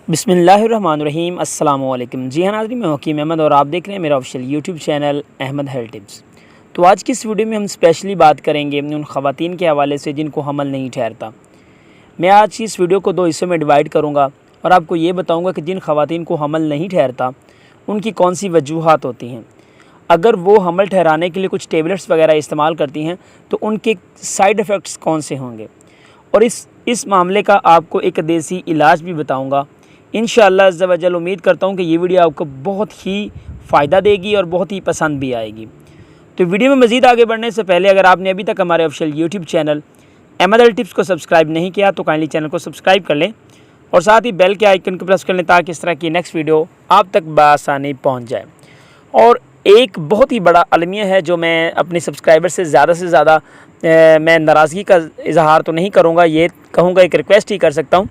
بسم اللہ الرحمن الرحیم۔ السلام علیکم۔ جی ہاں ناظرین، میں حکیم احمد اور آپ دیکھ رہے ہیں میرا official YouTube channel Ahmad health tips. تو آج کی اس ویڈیو میں ہم اسپیشلی بات کریں گے ان خواتین کے حوالے سے جن کو حمل نہیں ٹھہرتا۔ میں آج کی اس ویڈیو کو 2 حصوں میں ڈیوائیڈ کروں گا اور آپ کو یہ بتاؤں گا کہ جن خواتین کو حمل نہیں ٹھہرتا ان کی کون سی وجوہات ہوتی ہیں۔ اگر وہ حمل ٹھہرانے کے لیے کچھ ٹیبلٹس وغیرہ استعمال کرتی ہیں تو ان کے سائیڈ ایفیکٹس کون سے ہوں گے، اور اس معاملے کا آپ کو ایک دیسی علاج بھی بتاؤں گا۔ انشاءاللہ عز و جل امید کرتا ہوں کہ یہ ویڈیو آپ کو بہت ہی فائدہ دے گی اور بہت ہی پسند بھی آئے گی۔ تو ویڈیو میں مزید آگے بڑھنے سے پہلے اگر آپ نے ابھی تک ہمارے official YouTube channel Ahmad health tips کو سبسکرائب نہیں کیا تو کائنڈلی چینل کو سبسکرائب کر لیں اور ساتھ ہی بیل کے آئیکن کو پریس کر لیں تاکہ اس طرح کی نیکسٹ ویڈیو آپ تک بآسانی پہنچ جائے۔ اور ایک بہت ہی بڑا المیہ ہے جو میں اپنے سبسکرائبر سے زیادہ میں ناراضگی کا اظہار تو نہیں کروں گا، یہ کہوں گا ایک ریکویسٹ ہی کر سکتا ہوں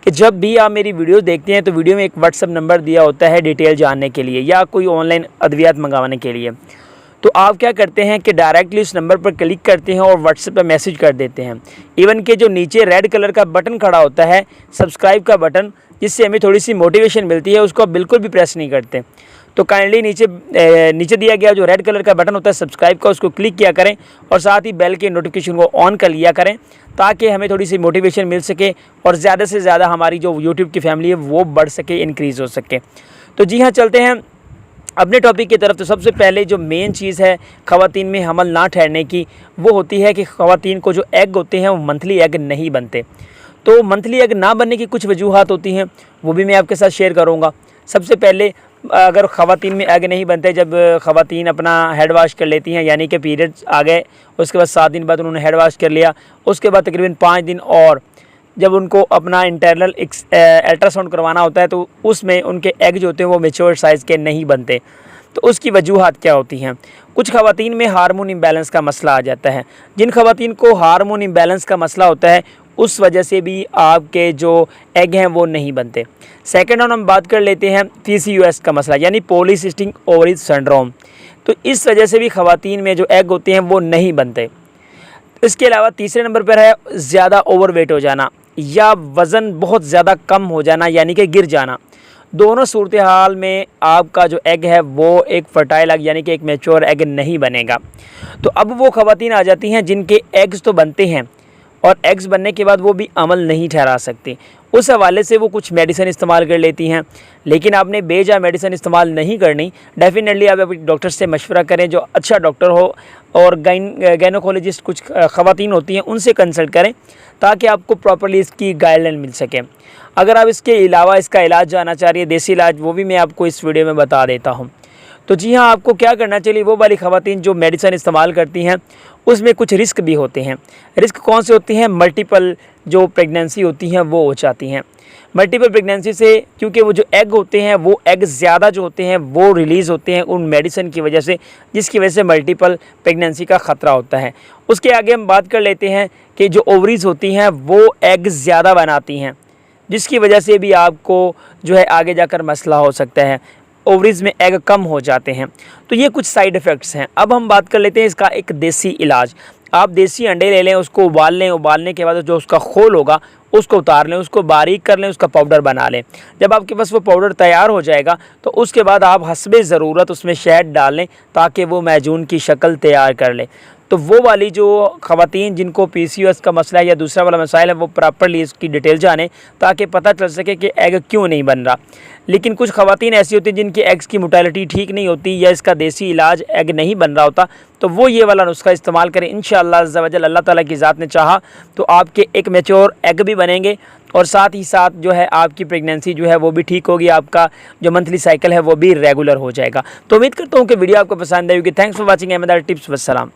کہ جب بھی آپ میری ویڈیو دیکھتے ہیں تو ویڈیو میں ایک واٹس ایپ نمبر دیا ہوتا ہے ڈیٹیل جاننے کے لیے یا کوئی آن لائن ادویات منگوانے کے لیے، تو آپ کیا کرتے ہیں کہ ڈائریکٹلی اس نمبر پر کلک کرتے ہیں اور واٹس ایپ پہ میسج کر دیتے ہیں۔ ایون کہ جو نیچے ریڈ کلر کا بٹن کھڑا ہوتا ہے سبسکرائب کا بٹن، جس سے ہمیں تھوڑی سی موٹیویشن ملتی ہے، اس کو آپ بالکل بھی پریس نہیں کرتے۔ تو کائنڈلی نیچے دیا گیا جو ریڈ کلر کا بٹن ہوتا ہے سبسکرائب کا، اس کو کلک کیا کریں اور ساتھ ہی بیل کے نوٹیفیکیشن کو آن کر لیا کریں تاکہ ہمیں تھوڑی سی موٹیویشن مل سکے اور زیادہ سے زیادہ ہماری جو یوٹیوب کی فیملی ہے وہ بڑھ سکے، انکریز ہو سکے۔ تو جی ہاں، چلتے ہیں اپنے ٹاپک کی طرف۔ تو سب سے پہلے جو مین چیز ہے خواتین میں حمل نہ ٹھہرنے کی، وہ ہوتی ہے کہ خواتین کو جو ایگ ہوتے ہیں وہ منتھلی ایگ نہیں بنتے۔ تو منتھلی ایگ نہ بننے کی کچھ وجوہات ہوتی ہیں، وہ بھی میں آپ کے ساتھ شیئر کروں گا۔ سب سے پہلے اگر خواتین میں ایگ نہیں بنتے، جب خواتین اپنا ہیڈ واش کر لیتی ہیں، یعنی کہ پیریڈز آ گئے، اس کے بعد 7 دن بعد انہوں نے ہیڈ واش کر لیا، اس کے بعد تقریباً 5 دن اور جب ان کو اپنا انٹرنل الٹرا ساؤنڈ کروانا ہوتا ہے تو اس میں ان کے ایگ جو ہوتے ہیں وہ میچور سائز کے نہیں بنتے۔ تو اس کی وجوہات کیا ہوتی ہیں؟ کچھ خواتین میں ہارمون امبیلنس کا مسئلہ آ جاتا ہے۔ جن خواتین کو ہارمون امبیلنس کا مسئلہ ہوتا ہے اس وجہ سے بھی آپ کے جو ایگ ہیں وہ نہیں بنتے۔ سیکنڈ ہم بات کر لیتے ہیں PCOS کا مسئلہ، یعنی پولیسسٹک اووری سنڈروم۔ تو اس وجہ سے بھی خواتین میں جو ایگ ہوتے ہیں وہ نہیں بنتے۔ اس کے علاوہ تیسرے نمبر پر ہے زیادہ اوور ویٹ ہو جانا یا وزن بہت زیادہ کم ہو جانا، یعنی کہ گر جانا۔ دونوں صورتحال میں آپ کا جو ایگ ہے وہ ایک فرٹائل ایگ یعنی کہ ایک میچور ایگ نہیں بنے گا۔ تو اب وہ خواتین آ جاتی ہیں جن کے ایگز تو بنتے ہیں اور ایگز بننے کے بعد وہ بھی عمل نہیں ٹھہرا سکتے۔ اس حوالے سے وہ کچھ میڈیسن استعمال کر لیتی ہیں، لیکن آپ نے بے جا میڈیسن استعمال نہیں کرنی۔ ڈیفینیٹلی آپ اپنے ڈاکٹر سے مشورہ کریں جو اچھا ڈاکٹر ہو، اور گائنوکولوجسٹ کچھ خواتین ہوتی ہیں ان سے کنسلٹ کریں تاکہ آپ کو پراپرلی اس کی گائیڈ لائن مل سکے۔ اگر آپ اس کے علاوہ اس کا علاج جاننا چاہ رہی ہے، دیسی علاج، وہ بھی میں آپ کو اس ویڈیو میں بتا دیتا ہوں۔ تو جی ہاں، آپ کو کیا کرنا چاہیے، وہ والی خواتین جو میڈیسن استعمال کرتی ہیں اس میں کچھ رسک بھی ہوتے ہیں۔ رسک کون سے ہوتے ہیں؟ ملٹیپل جو پریگنینسی ہوتی ہیں وہ ہو جاتی ہیں۔ ملٹیپل پریگنینسی سے کیونکہ وہ جو ایگ ہوتے ہیں وہ ایگ زیادہ جو ہوتے ہیں وہ ریلیز ہوتے ہیں ان میڈیسن کی وجہ سے، جس کی وجہ سے ملٹیپل پریگنینسی کا خطرہ ہوتا ہے۔ اس کے آگے ہم بات کر لیتے ہیں کہ جو اووریز ہوتی ہیں وہ ایگ زیادہ بناتی ہیں، جس کی وجہ سے بھی آپ کو جو ہے آگے جا کر مسئلہ ہو سکتا ہے، اووریز میں ایگ کم ہو جاتے ہیں۔ تو یہ کچھ سائیڈ ایفیکٹس ہیں۔ اب ہم بات کر لیتے ہیں اس کا ایک دیسی علاج۔ آپ دیسی انڈے لے لیں، اس کو ابال لیں، ابالنے کے بعد جو اس کا خول ہوگا اس کو اتار لیں، اس کو باریک کر لیں، اس کا پاؤڈر بنا لیں۔ جب آپ کے پاس وہ پاؤڈر تیار ہو جائے گا تو اس کے بعد آپ حسب ضرورت اس میں شہد ڈال لیں تاکہ وہ معجون کی شکل تیار کر لیں۔ تو وہ والی جو خواتین جن کو PCOS کا مسئلہ ہے یا دوسرا والا مسائل ہے وہ پراپرلی اس کی ڈیٹیل جانیں تاکہ پتہ چل سکے کہ ایگ کیوں نہیں بن رہا۔ لیکن کچھ خواتین ایسی ہوتی ہیں جن کی ایگز کی موٹیلٹی ٹھیک نہیں ہوتی یا اس کا دیسی علاج ایگ نہیں بن رہا ہوتا، تو وہ یہ والا نسخہ استعمال کریں۔ انشاءاللہ عز و جل اللہ تعالیٰ کی ذات نے چاہا تو آپ کے ایک میچور ایگ بھی بنیں گے اور ساتھ ہی ساتھ جو ہے آپ کی پریگنینسی جو ہے وہ بھی ٹھیک ہوگی، آپ کا جو منتھلی سائیکل ہے وہ بھی ریگولر ہو جائے گا۔ تو امید کرتا ہوں کہ ویڈیو آپ کو پسند آئی ہوگی۔ Thanks for watching Ahmad health tips. والسلام۔